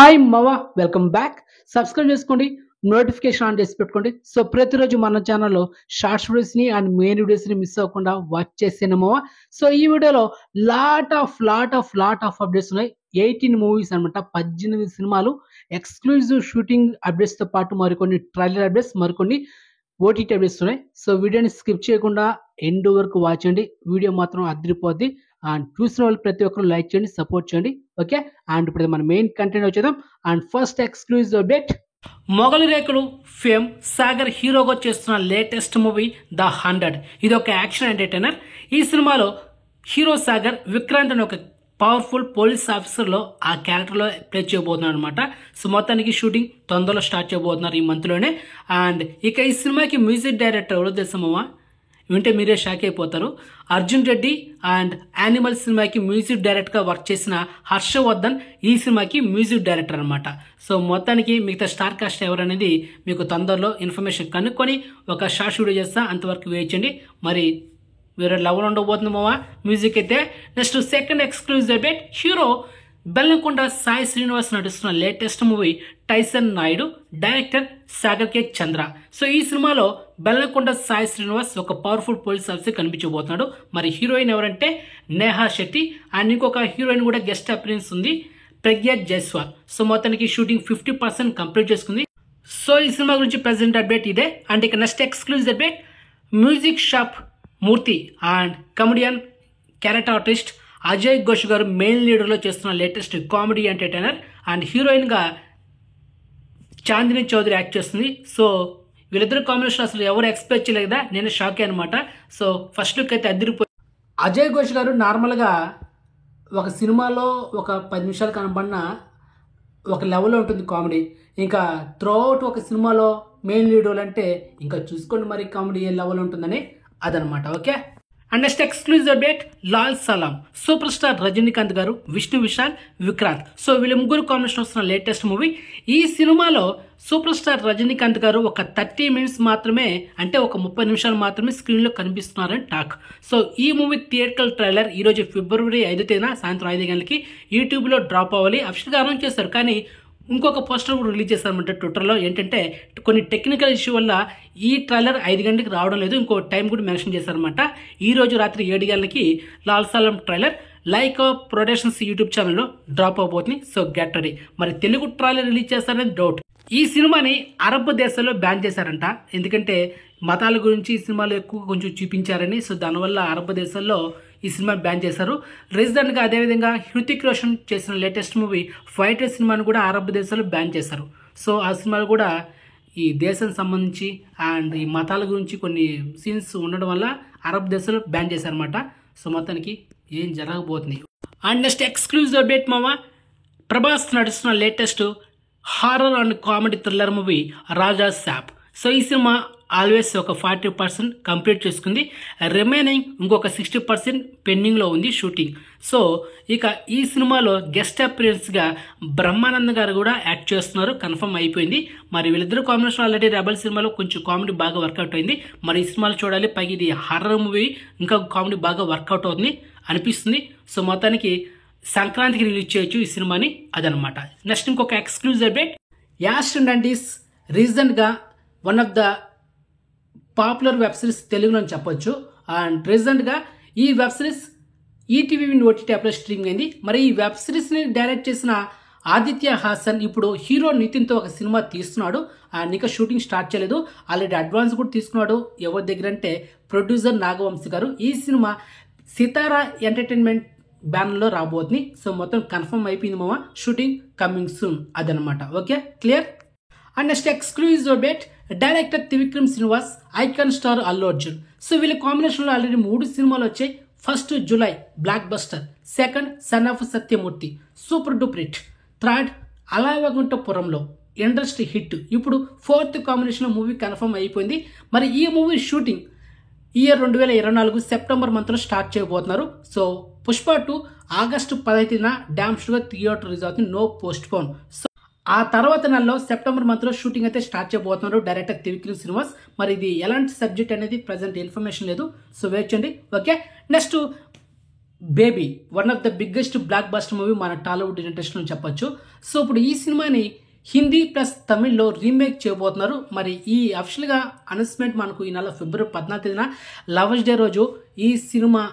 Hi మవ welcome back. Subscribe చేసుకోండి, notification on చేసి పెట్టుకోండి. సో ప్రతిరోజు మన ఛానల్లో షార్ట్స్ వీడియోస్ని అండ్ మెయిన్ వీడియోస్ని మిస్ అవ్వకుండా వాచ్ చేసేను మవ. సో ఈ వీడియోలో లాట్ ఆఫ్ అప్డేట్స్ ఉన్నాయి. 18 మూవీస్ అనమాట, 18 సినిమాలు ఎక్స్క్లూజివ్ షూటింగ్ అప్డేట్స్తో పాటు మరికొన్ని ట్రైలర్ అప్డేట్స్, మరికొన్ని ఓటీటీ అప్డేట్స్ ఉన్నాయి. సో వీడియోని స్కిప్ చేయకుండా ఎండ్ వరకు వాచ్ చేయండి. వీడియో మాత్రం అదిరిపోద్ది. అండ్ చూసిన వాళ్ళు ప్రతి ఒక్కరు లైక్ చేయండి, సపోర్ట్ చేయండి. ఓకే, అండ్ ఇప్పుడు మన మెయిన్ కంటెంట్ వచ్చేద్దాం. అండ్ ఫస్ట్ ఎక్స్క్లూజివ్ అప్డేట్, మొగలి రేకులు ఫేమ్ సాగర్ హీరోగా చేస్తున్న లేటెస్ట్ మూవీ ద 100. ఇది ఒక యాక్షన్ ఎంటర్టైనర్. ఈ సినిమాలో హీరో సాగర్ విక్రాంత్ అని ఒక పవర్ఫుల్ పోలీస్ ఆఫీసర్లో ఆ క్యారెక్టర్లో ప్లే చేయబోతున్నారు అనమాట. సో మొత్తానికి షూటింగ్ తొందరలో స్టార్ట్ చేయబోతున్నారు ఈ మంత్లోనే. అండ్ ఇక ఈ సినిమాకి మ్యూజిక్ డైరెక్టర్ ఎవరో తెలుసామా? వింటే మీరే షాక్ అయిపోతారు. అర్జున్ రెడ్డి అండ్ యానిమల్ సినిమాకి మ్యూజిక్ డైరెక్టర్గా వర్క్ చేసిన హర్షవర్ధన్ ఈ సినిమాకి మ్యూజిక్ డైరెక్టర్ అనమాట. సో మొత్తానికి మిగతా స్టార్ కాస్ట్ ఎవరనేది మీకు తొందరలో ఇన్ఫర్మేషన్ కనుక్కొని ఒక షార్ట్ వీడియో చేస్తా, అంతవరకు వేయించండి. మరి వేరే లెవెల్ ఉండబోతుంది మావా మ్యూజిక్ అయితే. Next second exclusive update, hero Bellamkonda Sai Srinivas నటిస్తున్న latest movie Tyson Naidu, director Sagar K Chandra. So ఈ సినిమాలో బెల్లంకొండ సాయి శ్రీనివాస్ ఒక పవర్ఫుల్ పోలీస్ ఆఫీసర్ కనిపించబోతున్నాడు. మరి హీరోయిన్ ఎవరంటే నేహా శెట్టి, అండ్ ఇంకొక హీరోయిన్ కూడా గెస్ట్ అపియరెన్స్ ఉంది, ప్రజ్ఞా జైస్వాల్. సో మొత్తానికి షూటింగ్ 50% కంప్లీట్ చేసుకుంది. సో ఈ సినిమా గురించి ప్రెసెంట్ అప్డేట్ ఇదే. అండ్ ఇక next exclusive update, music shop Murthy and comedian character artist Ajay Ghosh గారు మెయిన్ లీడర్లో చేస్తున్న లేటెస్ట్ కామెడీ ఎంటర్టైనర్. అండ్ హీరోయిన్గా చాందిని చౌదరి యాక్ట్ చేస్తుంది. సో వీళ్ళిద్దరు కాంబినేషన్ అసలు ఎవరు ఎక్స్పెక్ట్ చేయలేదు కదా, నేను షాక్ అనమాట. సో ఫస్ట్ లుక్ అయితే అదిరిపోయి. అజయ్ ఘోష్ గారు నార్మల్గా ఒక సినిమాలో ఒక 10 నిమిషాలు కనబడిన ఒక లెవెల్లో ఉంటుంది కామెడీ. ఇంకా త్రూఅవుట్ ఒక సినిమాలో మెయిన్ లీడర్ అంటే ఇంకా చూసుకోండి మరి కామెడీ ఏ లెవెల్ ఉంటుందని, అదనమాట. Okay, and next exclusive update, Lal Salaam super star Rajinikanth garu, Vishnu Vishal, Vikrant. So వీళ్ళ ముగ్గురు కాంబినేషన్ వస్తున్న లేటెస్ట్ మూవీ. ఈ సినిమాలో సూపర్ స్టార్ రజనీకాంత్ గారు ఒక 30 మినిట్స్ మాత్రమే, అంటే ఒక 30 నిమిషాలు మాత్రమే స్క్రీన్లో కనిపిస్తున్నారని టాక్. సో ఈ మూవీ థియేటర్ ట్రైలర్ ఈరోజు ఫిబ్రవరి 5 తేదీన సాయంత్రం 5 గంటలకి యూట్యూబ్లో డ్రాప్ అవ్వాలి. అఫీషియల్గా అనౌన్స్ చేస్తారు, కానీ ఇంకొక పోస్టర్ కూడా రిలీజ్ చేస్తారన్నమాట ట్విట్టర్లో. ఏంటంటే కొన్ని టెక్నికల్ ఇష్యూ వల్ల ఈ ట్రైలర్ 5 గంటలకు రావడం లేదు. ఇంకో టైం కూడా మెన్షన్ చేశారనమాట. ఈ రోజు రాత్రి 7 గంటలకి Lal Salaam trailer Lyca productions YouTube ఛానల్లో డ్రాప్ అవబోతుంది. So get ready. మరి తెలుగు ట్రైలర్ రిలీజ్ చేస్తారనేది డౌట్. ఈ సినిమాని అరబ్ దేశాల్లో బ్యాన్ చేశారంట, ఎందుకంటే మతాల గురించి ఈ సినిమాలో ఎక్కువ కొంచెం చూపించారని. సో దానివల్ల అరబ్ దేశాల్లో ఈ సినిమా బ్యాన్ చేశారు. రీసెంట్గా అదేవిధంగా హృతిక్ రోషన్ చేసిన లేటెస్ట్ మూవీ ఫైటర్ సినిమాను కూడా అరబ్ దేశాల్లో బ్యాన్ చేశారు. సో ఆ సినిమాలు కూడా ఈ దేశానికి సంబంధించి అండ్ ఈ మతాల గురించి కొన్ని సీన్స్ ఉండడం వల్ల అరబ్ దేశాల్లో బ్యాన్ చేశారనమాట. సో మొత్తానికి ఏం జరగబోతుంది. అండ్ నెక్స్ట్ ఎక్స్క్లూజివ్ అప్డేట్ మామ, ప్రభాస్ నడుస్తున్న latest horror and comedy thriller movie Raja Saab. So ఈ సినిమా ఆల్వేస్ ఒక 40% కంప్లీట్ చేసుకుంది. రిమైనింగ్ ఇంకొక 60% పెండింగ్లో ఉంది షూటింగ్. సో ఇక ఈ సినిమాలో గెస్ట్ అపియరెన్స్గా బ్రహ్మానంద్ గారు కూడా యాక్ట్ చేస్తున్నారు, కన్ఫర్మ్ అయిపోయింది. మరి వీళ్ళిద్దరు కాంబినేషన్ ఆల్రెడీ రెబల్ సినిమాలో కొంచెం కామెడీ బాగా వర్కౌట్ అయింది. మరి ఈ సినిమాలో చూడాలి, పైకి ఇది హారర్ మూవీ, ఇంకా కామెడీ బాగా వర్కౌట్ అవుతుంది అనిపిస్తుంది. సో మొత్తానికి సంక్రాంతికి రిలీజ్ చేయొచ్చు ఈ సినిమాని, అదనమాట. నెక్స్ట్ ఇంకొక ఎక్స్క్లూజివ్ అప్డేట్, యాష్ డండీస్ రీసెంట్గా one of the popular web series తెలుగులో చెప్పొచ్చు. అండ్ రీసెంట్గా ఈ వెబ్ సిరీస్ ఈటీవీ ఓటీటీ యాప్లో స్ట్రీమింగ్ అయింది. మరి ఈ వెబ్ సిరీస్ని డైరెక్ట్ చేసిన ఆదిత్య హాసన్ ఇప్పుడు హీరో నితిన్తో ఒక సినిమా తీస్తున్నాడు. అండ్ ఇంకా షూటింగ్ స్టార్ట్ చేయలేదు, ఆల్రెడీ అడ్వాన్స్ కూడా తీసుకున్నాడు. ఎవరి దగ్గర అంటే ప్రొడ్యూసర్ నాగవంశీ గారు. ఈ సినిమా సితారా ఎంటర్టైన్మెంట్ బ్యానర్లో రాబోతుంది. సో మొత్తం కన్ఫర్మ్ అయిపోయింది మామ, షూటింగ్ కమింగ్ సూన్, అదనమాట. Okay, clear. And next exclusive update, director Trivikram Srinivas, icon star Allu Arjun. So వీళ్ళ కాంబినేషన్లో ఆల్రెడీ 3 సినిమాలు వచ్చాయి. First Julai blockbuster, second son of Satyamurthy super duper hit, third అలావగుంటపురంలో ఇండస్ట్రీ హిట్. ఇప్పుడు 4th కాంబినేషన్లో మూవీ కన్ఫర్మ్ అయిపోయింది. మరి ఈ మూవీ షూటింగ్ ఇయర్ 2024 సెప్టెంబర్ మంత్లో స్టార్ట్ చేయబోతున్నారు. సో పుష్ప 2 ఆగస్టు 15న డ్యామ్ షూగా థియేటర్ రిలీజ్ అవుతుంది, నో పోస్ట్ పోన్. సో ఆ తర్వాత నెలలో సెప్టెంబర్ మంత్లో షూటింగ్ అయితే స్టార్ట్ చేయబోతున్నారు డైరెక్టర్ త్రివిక్రమ్ శ్రీనివాస్. మరి ఇది ఎలాంటి సబ్జెక్ట్ అనేది ప్రజెంట్ ఇన్ఫర్మేషన్ లేదు, సో వెయిట్ చేయండి. Okay, next baby one of the biggest block buster movie మన టాలీవుడ్ ఇండస్ట్రీలో చెప్పొచ్చు. సో ఇప్పుడు ఈ సినిమాని హిందీ ప్లస్ తమిళ్లో రీమేక్ చేయబోతున్నారు. మరి ఈ అఫిషియల్గా అనౌన్స్మెంట్ మనకు ఈ నెల ఫిబ్రవరి 14న లవర్స్ డే రోజు ఈ cinema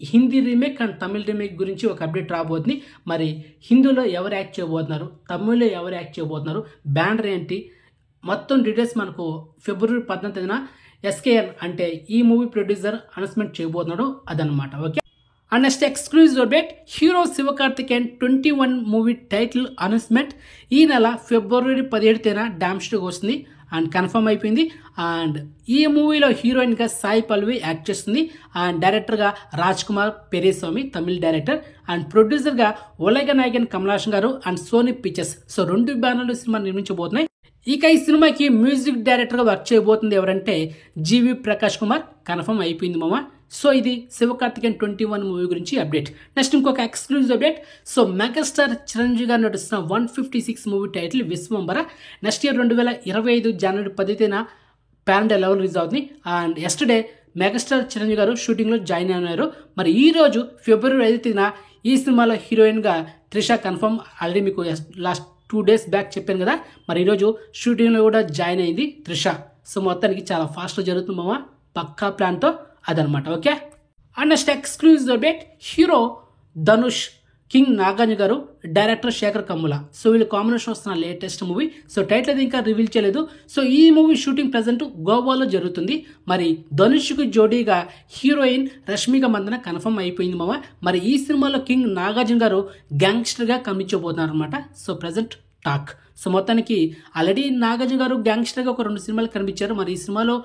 Hindi remake and Tamil remake గురించి ఒక అప్డేట్ రాబోతుంది. మరి హిందీలో ఎవరు యాక్ట్ చేయబోతున్నారు, తమిళ్లో ఎవరు యాక్ట్ చేయబోతున్నారు, బ్యానర్ ఏంటి, మొత్తం డీటెయిల్స్ మనకు ఫిబ్రవరి 14న ఎస్కేఎన్ అంటే ఈ మూవీ ప్రొడ్యూసర్ అనౌన్స్మెంట్ చేయబోతున్నాడు అదనమాట. Okay, and next exclusive update, hero Sivakarthikeyan 21 movie title announcement ఈ నెల ఫిబ్రవరి 17న డామ్స్టర్కి వస్తుంది అండ్ కన్ఫర్మ్ అయిపోయింది. అండ్ ఈ మూవీలో హీరోయిన్గా సాయి పల్లవి యాక్ట్ చేస్తుంది అండ్ డైరెక్టర్గా రాజ్ కుమార్ పెరియస్వామి తమిళ్ డైరెక్టర్ అండ్ ప్రొడ్యూసర్గా ఉలగ నాయకన్ కమలాషన్ గారు అండ్ సోనీ పిక్చర్స్. సో 2 బ్యానర్లు సినిమా నిర్మించబోతున్నాయి. ఇక ఈ సినిమాకి మ్యూజిక్ డైరెక్టర్గా వర్క్ చేయబోతుంది ఎవరంటే జీవి ప్రకాష్ కుమార్, కన్ఫర్మ్ అయిపోయింది మామ. సో ఇది శివకార్తికేయన్ 21 మూవీ గురించి అప్డేట్. నెక్స్ట్ ఇంకొక exclusive update, so megastar Chiranjeevi గారు నడుస్తున్న 156 movie title Vishwambhara next year 2025 జనవరి 10న ప్యాన్ లెవెల్ రిలీజ్ అవుతుంది. అండ్ ఎస్టర్డే మెగాస్టార్ చిరంజీవి గారు షూటింగ్లో జాయిన్ అయినారు. మరి ఈ రోజు ఫిబ్రవరి 5న ఈ సినిమాలో హీరోయిన్గా త్రిష కన్ఫర్మ్, ఆల్రెడీ మీకు లాస్ట్ 2 డేస్ బ్యాక్ చెప్పాను కదా. మరి ఈరోజు షూటింగ్లో కూడా జాయిన్ అయింది త్రిష. సో మొత్తానికి చాలా ఫాస్ట్గా జరుగుతుంది మామ, పక్కా ప్లాన్తో అదనమాట. Okay, and next exclusive update, hero Dhanush, king Nagarjuna గారు, డైరెక్టర్ శేఖర్ కమ్ముల. సో వీళ్ళు కాంబినేషన్ వస్తున్న లేటెస్ట్ మూవీ. సో టైటిల్ అది ఇంకా రివీల్ చేయలేదు. సో ఈ మూవీ షూటింగ్ ప్రజెంట్ గోవాలో జరుగుతుంది. మరి ధనుష్కి జోడీగా హీరోయిన్ రష్మిక మందన కన్ఫర్మ్ అయిపోయింది మామ. మరి ఈ సినిమాలో కింగ్ నాగార్జున గారు గ్యాంగ్స్టర్గా కనిపించబోతున్నారు అనమాట. So present talk. సో మొత్తానికి ఆల్రెడీ నాగార్జున గారు గ్యాంగ్స్టర్గా ఒక 2 సినిమాలు కనిపించారు. మరి ఈ సినిమాలో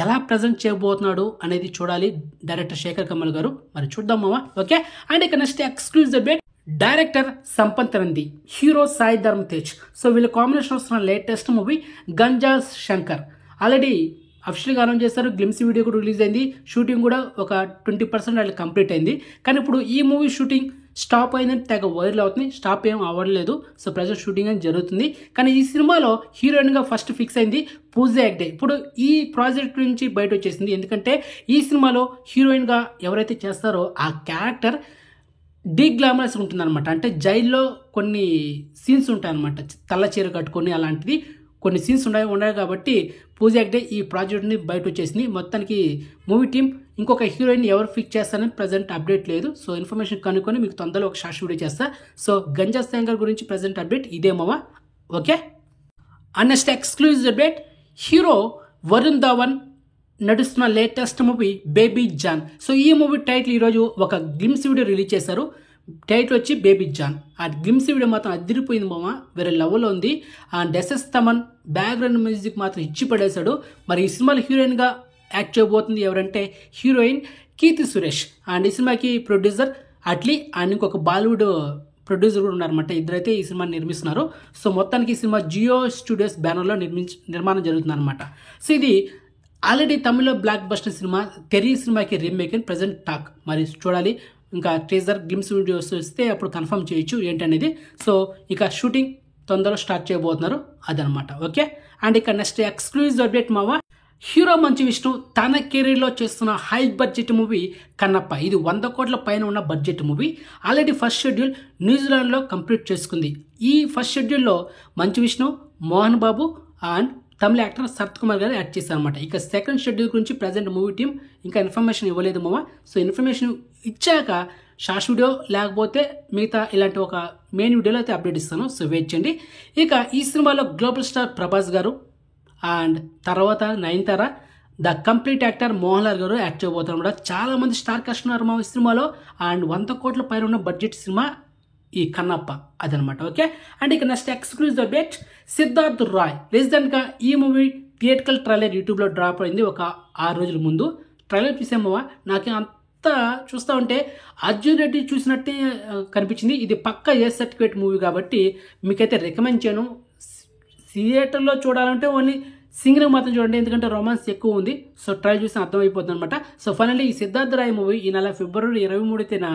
ఎలా ప్రజెంట్ చేయబోతున్నాడు అనేది చూడాలి డైరెక్టర్ శేఖర్ కమల్ గారు. మరి చూద్దాం మామ. ఓకే, అండ్ ఇక next exclusive update, director Sampath Nandi, hero Sai Dharam Tej. So వీళ్ళ కాంబినేషన్ వస్తున్న latest movie Ganja Shankar. Already అఫిషియల్గా అనౌన్స్ చేశారు, గ్లిమ్స్ వీడియో కూడా రిలీజ్ అయింది, షూటింగ్ కూడా ఒక 20% వాళ్ళు కంప్లీట్ అయింది. కానీ ఇప్పుడు ఈ మూవీ షూటింగ్ స్టాప్ అయిందని తెగ వైరల్ అవుతుంది. స్టాప్ ఏం అవ్వట్లేదు. సో ప్రజెంట్ షూటింగ్ అని జరుగుతుంది. కానీ ఈ సినిమాలో హీరోయిన్గా ఫస్ట్ ఫిక్స్ అయింది పూజ హెగ్డే. ఇప్పుడు ఈ ప్రాజెక్ట్ నుంచి బయట వచ్చేసింది. ఎందుకంటే ఈ సినిమాలో హీరోయిన్గా ఎవరైతే చేస్తారో ఆ క్యారెక్టర్ గ్లామరస్ ఉంటుందన్నమాట. అంటే జైల్లో కొన్ని సీన్స్ ఉంటాయన్నమాట, తెల్ల చీర కట్టుకొని అలాంటిది కొన్ని సీన్స్ ఉన్నాయి కాబట్టి పూజ హెగ్డే ఈ ప్రాజెక్ట్ని బయట వచ్చేసింది. మొత్తానికి మూవీ టీం ఇంకొక హీరోయిన్ ఎవరు ఫిక్స్ చేస్తారని ప్రజెంట్ అప్డేట్ లేదు. సో ఇన్ఫర్మేషన్ కనుక్కొని మీకు తొందరలో ఒక షార్ట్ వీడియో చేస్తా. సో గంజా శంకర్ గురించి ప్రజెంట్ అప్డేట్ ఇదేమవా. Okay, and next exclusive update, hero Varun Dhawan నడుస్తున్న latest movie baby John. So ఈ మూవీ టైటిల్ ఈరోజు ఒక గ్లిమ్స్ వీడియో రిలీజ్ చేశారు. టైటిల్ వచ్చి బేబీ జాన్. ఆ గ్లిమ్స్ వీడియో మాత్రం అదిరిపోయింది మామ, వేరే లెవెల్లో ఉంది. And SS Thaman background music మాత్రం ఇచ్చి పడేశాడు. మరి ఈ సినిమాలో హీరోయిన్గా యాక్ట్ చేయబోతుంది ఎవరంటే హీరోయిన్ కీర్తి సురేష్. అండ్ ఈ సినిమాకి ప్రొడ్యూసర్ అట్లీ అండ్ ఇంకొక బాలీవుడ్ ప్రొడ్యూసర్ కూడా ఉన్నారన్నమాట. ఇద్దరైతే ఈ సినిమాని నిర్మిస్తున్నారు. సో మొత్తానికి ఈ సినిమా జియో స్టూడియోస్ బ్యానర్లో నిర్మాణం జరుగుతుంది అనమాట. సో ఇది ఆల్రెడీ తమిళ్లో బ్లాక్ బస్టర్ సినిమా తెరీ సినిమాకి రీమేక్ అని ప్రజెంట్ టాక్. మరి చూడాలి, ఇంకా ట్రేజర్ గ్లిమ్స్ వీడియోస్ వస్తే అప్పుడు కన్ఫర్మ్ చేయొచ్చు ఏంటనేది. సో ఇక షూటింగ్ తొందరలో స్టార్ట్ చేయబోతున్నారు అదనమాట. ఓకే, అండ్ ఇక నెక్స్ట్ ఎక్స్క్లూజివ్ అప్డేట్ మావా, హీరో మంచు విష్ణు తన కెరీర్లో చేస్తున్న హై బడ్జెట్ మూవీ కన్నప్ప. ఇది 100 కోట్ల పైన ఉన్న budget movie. Already first schedule న్యూజిలాండ్లో కంప్లీట్ చేసుకుంది. ఈ ఫస్ట్ షెడ్యూల్లో మంచు విష్ణు, మోహన్ బాబు అండ్ తమిళ యాక్టర్ శరత్ కుమార్ గారు యాక్ట్ చేశారు అనమాట. ఇక సెకండ్ షెడ్యూల్ గురించి ప్రజెంట్ మూవీ టీం ఇంకా ఇన్ఫర్మేషన్ ఇవ్వలేదు మామ. సో ఇన్ఫర్మేషన్ ఇచ్చాక షార్ట్ వీడియో లేకపోతే మిగతా ఇలాంటి ఒక మెయిన్ వీడియోలో అయితే అప్డేట్ ఇస్తాను. సో వెయిట్ చేయండి. ఇక ఈ సినిమాలో గ్లోబల్ స్టార్ ప్రభాస్ గారు అండ్ తర్వాత Nayanthara, the complete actor Mohan Lal గారు యాక్ట్ చేయబోతారు అనమాట. చాలా మంది స్టార్ కాస్ట్ ఉన్నారు మా ఈ సినిమాలో. అండ్ 100 కోట్ల పైన ఉన్న బడ్జెట్ సినిమా ఈ కన్నప్ప అదనమాట. ఓకే, అండ్ ఇక next exclusive update, Siddharth Roy రీసెంట్గా ఈ మూవీ థియేటికల్ ట్రైలర్ యూట్యూబ్లో డ్రాప్ అయింది ఒక 6 రోజుల ముందు. ట్రైలర్ చూసామో నాకు అంతా చూస్తూ ఉంటే అర్జున్ రెడ్డి చూసినట్టే కనిపించింది. ఇది పక్కా ఏ సర్టిఫికేట్ మూవీ కాబట్టి మీకైతే రికమెండ్ చేయను. థియేటర్లో చూడాలంటే ఓన్లీ సింగింగ్ మాత్రం చూడండి, ఎందుకంటే రొమాన్స్ ఎక్కువ ఉంది. సో ట్రై చూసి అర్థమైపోతుంది అనమాట. సో ఫైనల్లీ ఈ సిద్ధార్థ రాయ్ మూవీ ఈ నెల ఫిబ్రవరి 23న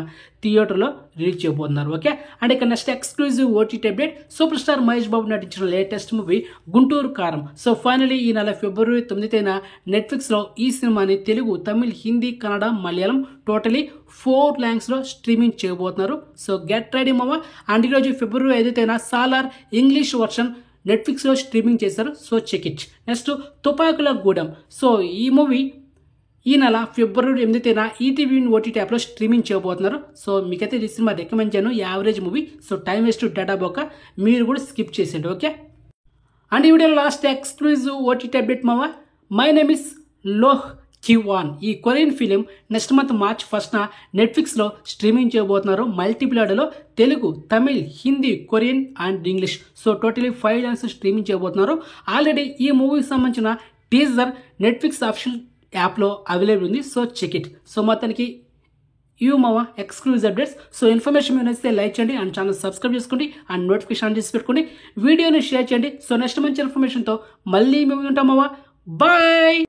థియేటర్లో రిలీజ్ చేయబోతున్నారు. ఓకే, అండ్ ఇక next exclusive OTT update, super star Mahesh Babu నటించిన లేటెస్ట్ మూవీ గుంటూరు కారం. సో ఫైనల్లీ ఈ నెల ఫిబ్రవరి 9న నెట్ఫ్లిక్స్లో ఈ సినిమాని తెలుగు, తమిళ్, హిందీ, కన్నడ, మలయాళం టోటలీ 4 లాంగ్వేజ్లో స్ట్రీమింగ్ చేయబోతున్నారు. సో గెట్ రెడీ మామ. అండ్ ఈరోజు ఫిబ్రవరి 5న సాలార్ ఇంగ్లీష్ వర్షన్ నెట్ఫ్లిక్స్లో స్ట్రీమింగ్ చేశారు. So check it. Next Tupakula Gudem. So ఈ మూవీ ఈ నెల ఫిబ్రవరి 8న ఈటీవీ ఓటీటీ యాప్లో స్ట్రీమింగ్ చేయబోతున్నారు. సో మీకైతే ఈ సినిమా రికమెండ్ చేయను, average movie. So time waste data బొక్క, మీరు కూడా స్కిప్ చేసేయండి. ఓకే, అండ్ ఈ video last exclusive OTT update మావా. My name is Loh Kiwan. ఈ Korean film next month March 1న నెట్ఫ్లిక్స్లో స్ట్రీమింగ్ చేయబోతున్నారు. మల్టిపుల్ ఆడియోలో Telugu, Tamil, Hindi, Korean and English. So totally 5 language streaming చేయబోతున్నారు. ఆల్రెడీ ఈ మూవీకి సంబంధించిన టీజర్ నెట్ఫ్లిక్స్ అఫీషియల్ యాప్లో అవైలబుల్ ఉంది. So check it. సో మొత్తానికి ఇవి మావా ఎక్స్క్లూజివ్ అప్డేట్స్. సో ఇన్ఫర్మేషన్ మీరు నచ్చితే లైక్ చేయండి అండ్ ఛానల్ సబ్స్క్రైబ్ చేసుకోండి అండ్ నోటిఫికేషన్ ఆన్ చేసి పెట్టుకోండి. వీడియోని షేర్ చేయండి. సో నెక్స్ట్ మంచి ఇన్ఫర్మేషన్తో మళ్ళీ మేము ఉంటాం మావా. బాయ్.